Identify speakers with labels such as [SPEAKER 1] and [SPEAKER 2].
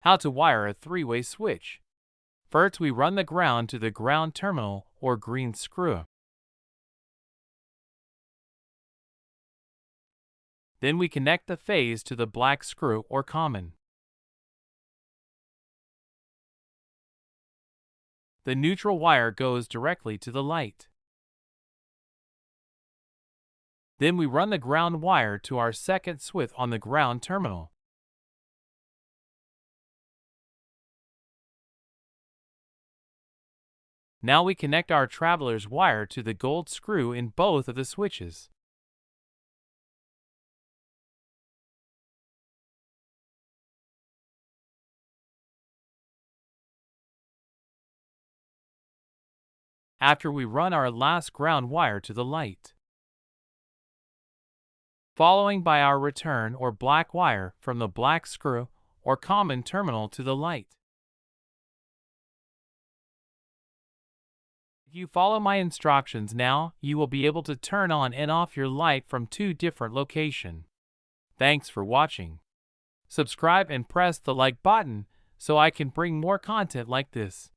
[SPEAKER 1] How to wire a three-way switch. First, we run the ground to the ground terminal or green screw. Then we connect the phase to the black screw or common. The neutral wire goes directly to the light. Then we run the ground wire to our second switch on the ground terminal. Now we connect our traveler's wire to the gold screw in both of the switches. After we run our last ground wire to the light, following by our return or black wire from the black screw or common terminal to the light. If you follow my instructions now, you will be able to turn on and off your light from two different locations. Thanks for watching. Subscribe and press the like button so I can bring more content like this.